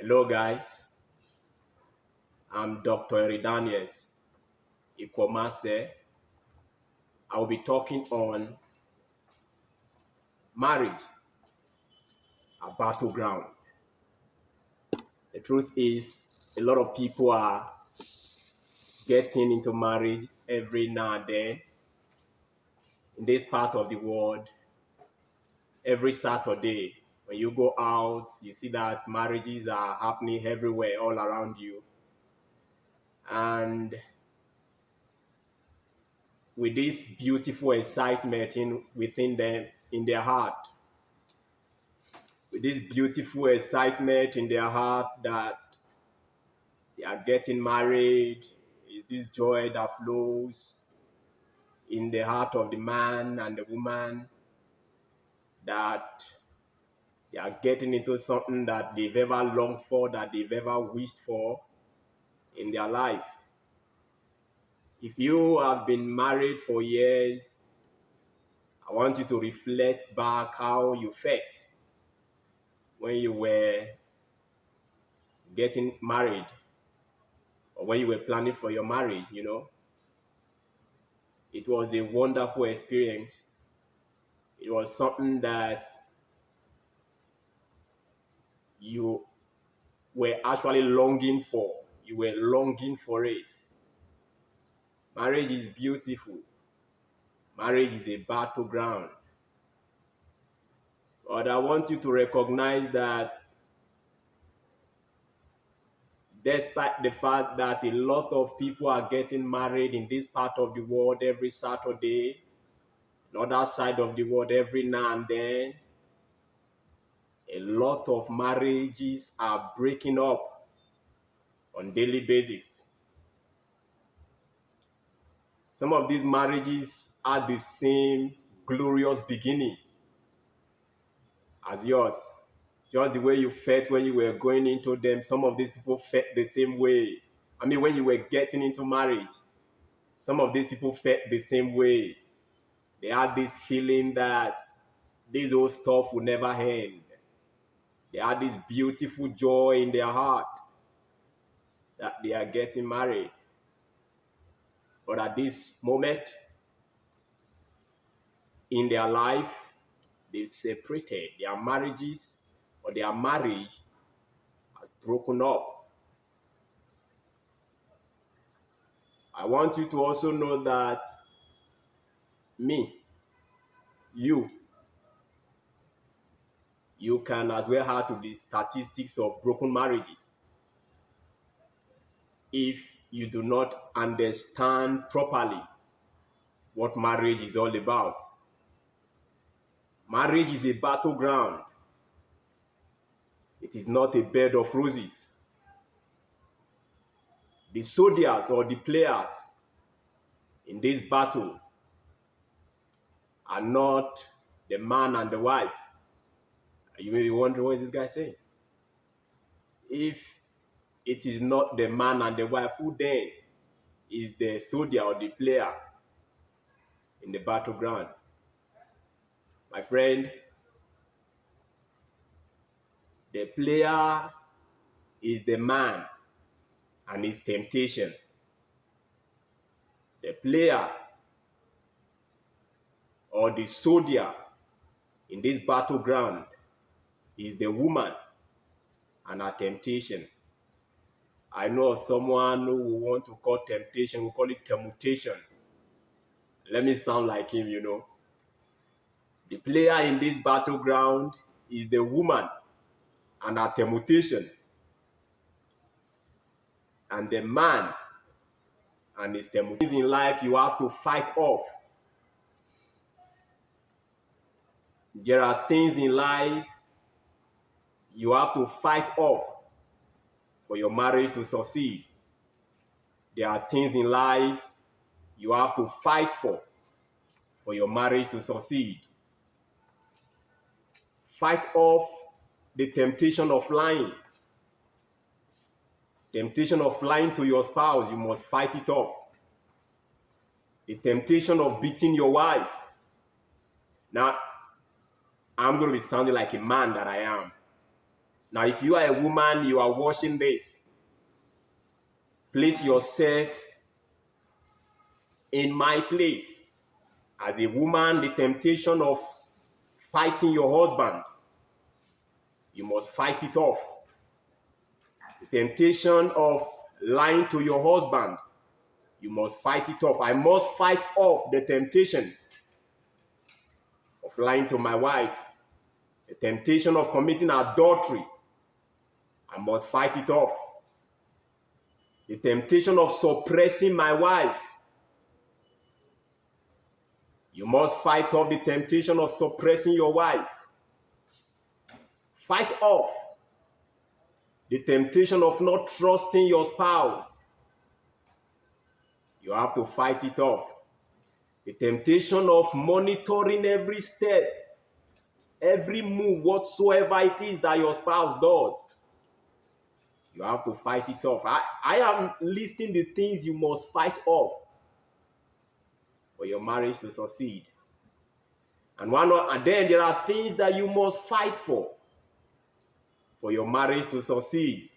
Hello guys, I'm Dr. Daniels. Ikwamase. I will be talking on marriage, a battleground. The truth is, a lot of people are getting into marriage every now and then. In this part of the world, every Saturday, when you go out, you see that marriages are happening everywhere, all around you. And with this beautiful excitement within them, in their heart, with this beautiful excitement in their heart that they are getting married, is this joy that flows in the heart of the man and the woman, that they are getting into something that they've ever longed for, that they've ever wished for in their life. If you have been married for years, I want you to reflect back how you felt when you were getting married or when you were planning for your marriage. It was a wonderful experience. It was something that you were actually longing for. You were longing for it. Marriage is beautiful. Marriage is a battleground. But I want you to recognize that despite the fact that a lot of people are getting married in this part of the world every Saturday, another side of the world every now and then, a lot of marriages are breaking up on daily basis. Some of these marriages are the same glorious beginning as yours. Just the way you felt when you were going into them, some of these people felt the same way. When you were getting into marriage, some of these people felt the same way. They had this feeling that this old stuff will never end. They had this beautiful joy in their heart that they are getting married. But at this moment in their life, they've separated. Their marriages or their marriage has broken up. I want you to also know that you can as well add to the statistics of broken marriages if you do not understand properly what marriage is all about. Marriage is a battleground. It is not a bed of roses. The soldiers or the players in this battle are not the man and the wife. You may be wondering, what is this guy saying? If it is not the man and the wife, who then is the soldier or the player in the battleground? My friend, the player is the man and his temptation. The player or the soldier in this battleground is the woman and her temptation. I know of someone who will want to call temptation, we call it temmutation. Let me sound like him. The player in this battleground is the woman and her temmutation. And the man and his temmutation in life you have to fight off. There are things in life you have to fight off for your marriage to succeed. There are things in life you have to fight for your marriage to succeed. Fight off the temptation of lying. Temptation of lying to your spouse, you must fight it off. The temptation of beating your wife. Now, I'm going to be sounding like a man that I am. Now, if you are a woman, you are watching this, place yourself in my place. As a woman, the temptation of fighting your husband, you must fight it off. The temptation of lying to your husband, you must fight it off. I must fight off the temptation of lying to my wife, the temptation of committing adultery. I must fight it off. The temptation of suppressing my wife. You must fight off the temptation of suppressing your wife. Fight off the temptation of not trusting your spouse. You have to fight it off. The temptation of monitoring every step, every move, whatsoever it is that your spouse does. You have to fight it off. I am listing the things you must fight off for your marriage to succeed. And then there are things that you must fight for your marriage to succeed.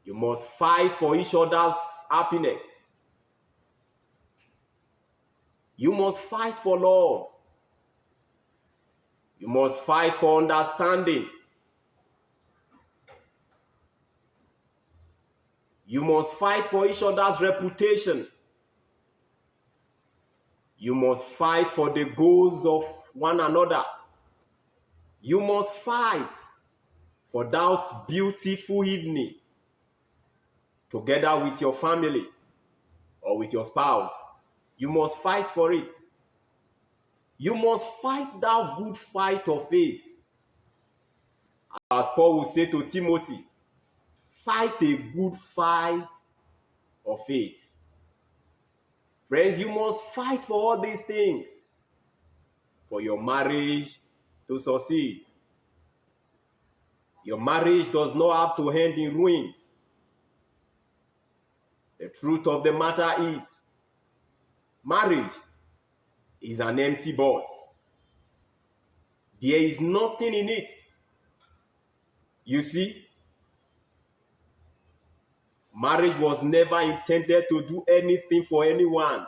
You must fight for each other's happiness. You must fight for love. You must fight for understanding. You must fight for each other's reputation. You must fight for the goals of one another. You must fight for that beautiful evening together with your family or with your spouse. You must fight for it. You must fight that good fight of faith. As Paul will say to Timothy, fight a good fight of faith. Friends, you must fight for all these things for your marriage to succeed. Your marriage does not have to end in ruins. The truth of the matter is, marriage is an empty box. There is nothing in it. You see, marriage was never intended to do anything for anyone.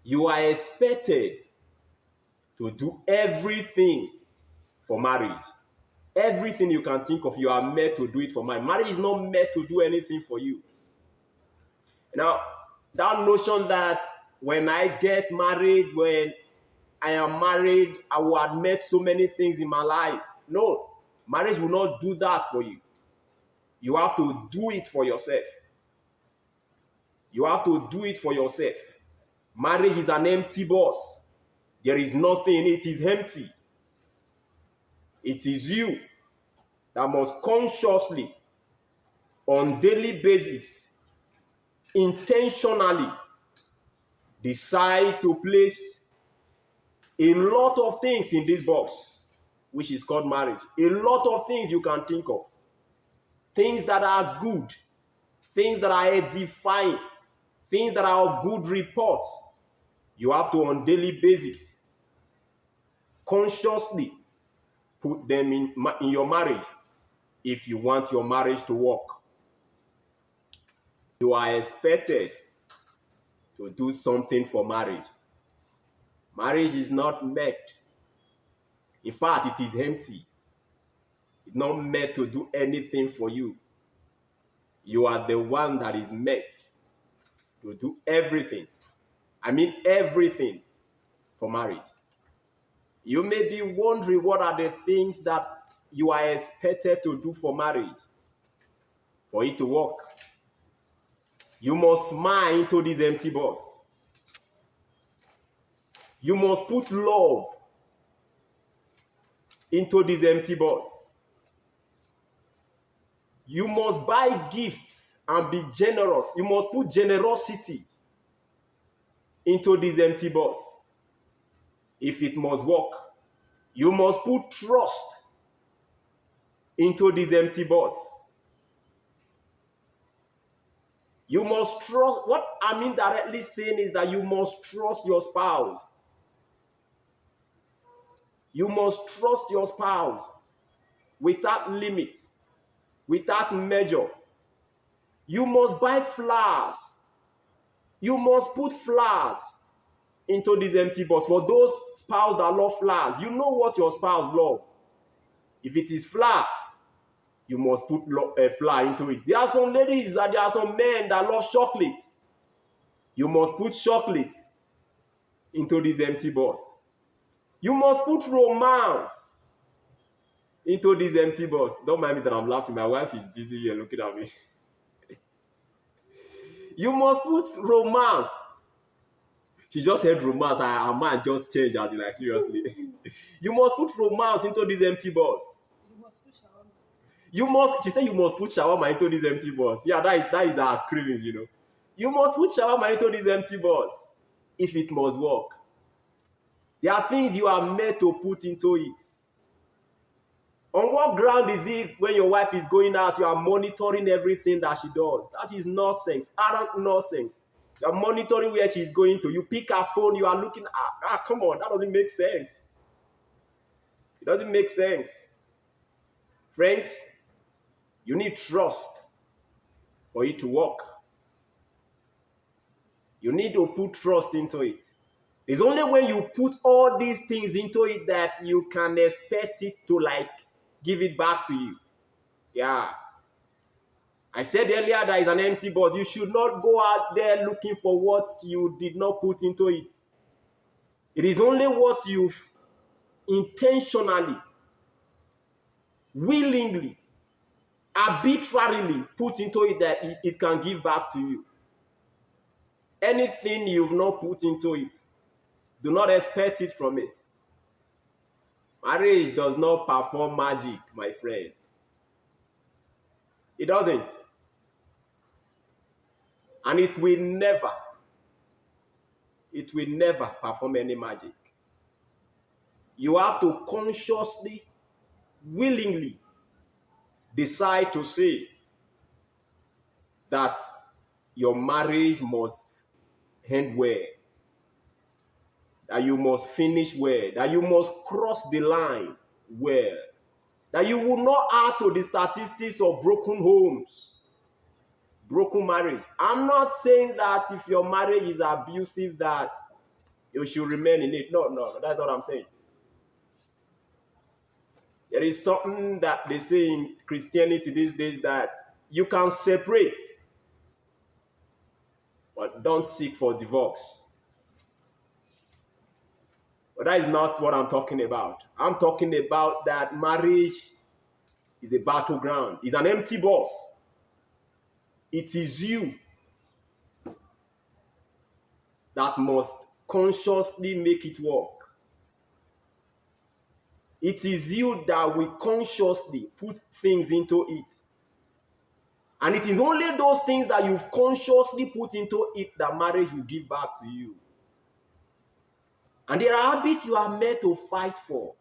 You are expected to do everything for marriage. Everything you can think of, you are meant to do it for marriage. Marriage is not meant to do anything for you. Now, that notion that when I get married, when I am married, I will admit so many things in my life. No, marriage will not do that for you. You have to do it for yourself. You have to do it for yourself. Marriage is an empty box. There is nothing in it. It is empty. It is you that must consciously, on daily basis, intentionally decide to place a lot of things in this box, which is called marriage. A lot of things you can think of. Things that are good. Things that are edifying. Things that are of good report. You have to, on daily basis, consciously put them in your marriage if you want your marriage to work. You are expected to do something for marriage. Marriage is not meant. In fact, it is empty. It's not meant to do anything for you. You are the one that is meant to do everything. I mean everything for marriage. You may be wondering what are the things that you are expected to do for marriage, for it to work. You must smile into this empty box. You must put love into this empty box. You must buy gifts and be generous. You must put generosity into this empty box. If it must work, you must put trust into this empty box. You must trust. What I'm indirectly saying is that you must trust your spouse. You must trust your spouse without limit, without measure. You must buy flowers. You must put flowers into this empty box. For those spouse that love flowers, you know what your spouse loves. If it is flower, you must put a flower into it. There are some ladies and there are some men that love chocolate. You must put chocolate into this empty box. You must put romance into this empty box. Don't mind me that I'm laughing. My wife is busy here looking at me. You must put romance. She just said romance. Her mind just changed as in like seriously. You must put romance into this empty box. You must put shawarma. You must. She said you must put shawarma into this empty box. Yeah, that is our cravings, you know. You must put shawarma into this empty box if it must work. There are things you are meant to put into it. On what ground is it when your wife is going out, you are monitoring everything that she does? That is nonsense, adult nonsense. You are monitoring where she's going to. You pick her phone, you are looking at, come on, that doesn't make sense. It doesn't make sense. Friends, you need trust for it to work. You need to put trust into it. It's only when you put all these things into it that you can expect it to give it back to you. Yeah. I said earlier that is an empty box. You should not go out there looking for what you did not put into it. It is only what you've intentionally, willingly, arbitrarily put into it that it can give back to you. Anything you've not put into it, do not expect it from it. Marriage does not perform magic, my friend. It doesn't. And it will never perform any magic. You have to consciously, willingly decide to say that your marriage must end well, that you must finish well, that you must cross the line well, that you will not add to the statistics of broken homes, broken marriage. I'm not saying that if your marriage is abusive that you should remain in it. No, that's not what I'm saying. There is something that they say in Christianity these days that you can separate, but don't seek for divorce. But that is not what I'm talking about. I'm talking about that marriage is a battleground. It's an empty box. It is you that must consciously make it work. It is you that will consciously put things into it. And it is only those things that you've consciously put into it that marriage will give back to you. And there are habits you are meant to fight for.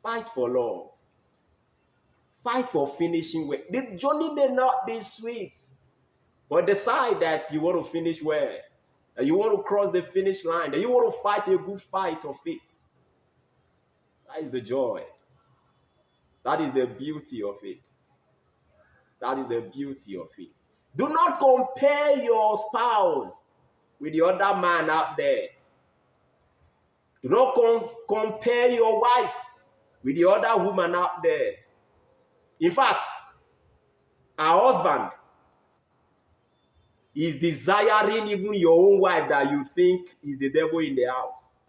Fight for love. Fight for finishing well. The journey may not be sweet, but decide that you want to finish well, that you want to cross the finish line, that you want to fight a good fight of faith. That is the joy. That is the beauty of it. That is the beauty of it. Do not compare your spouse with the other man out there. Do not compare your wife with the other woman out there. In fact, her husband is desiring even your own wife that you think is the devil in the house.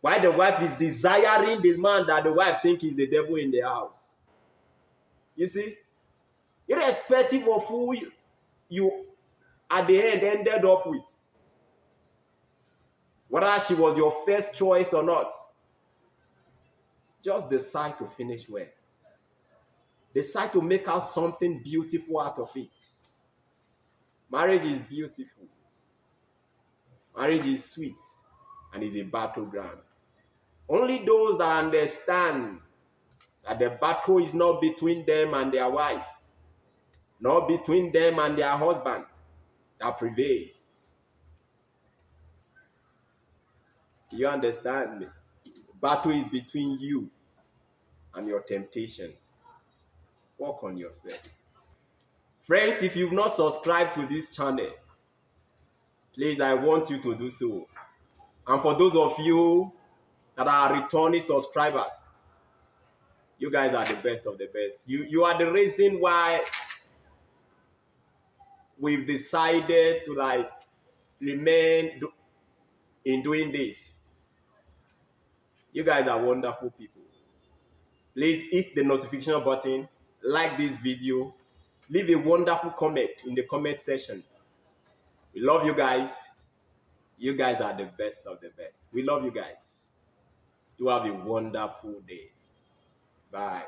While the wife is desiring this man that the wife thinks is the devil in the house. You see? Irrespective of who you at the end ended up with, whether she was your first choice or not, just decide to finish well. Decide to make out something beautiful out of it. Marriage is beautiful. Marriage is sweet and is a battleground. Only those that understand that the battle is not between them and their wife, not between them and their husband, that prevails. You understand me? Battle is between you and your temptation. Work on yourself. Friends, if you've not subscribed to this channel, please, I want you to do so. And for those of you that are returning subscribers, you guys are the best of the best. You are the reason why we've decided to remain in doing this. You guys are wonderful people. Please hit the notification button, like this video, leave a wonderful comment in the comment section. We love you guys. You guys are the best of the best. We love you guys. Do have a wonderful day. Bye.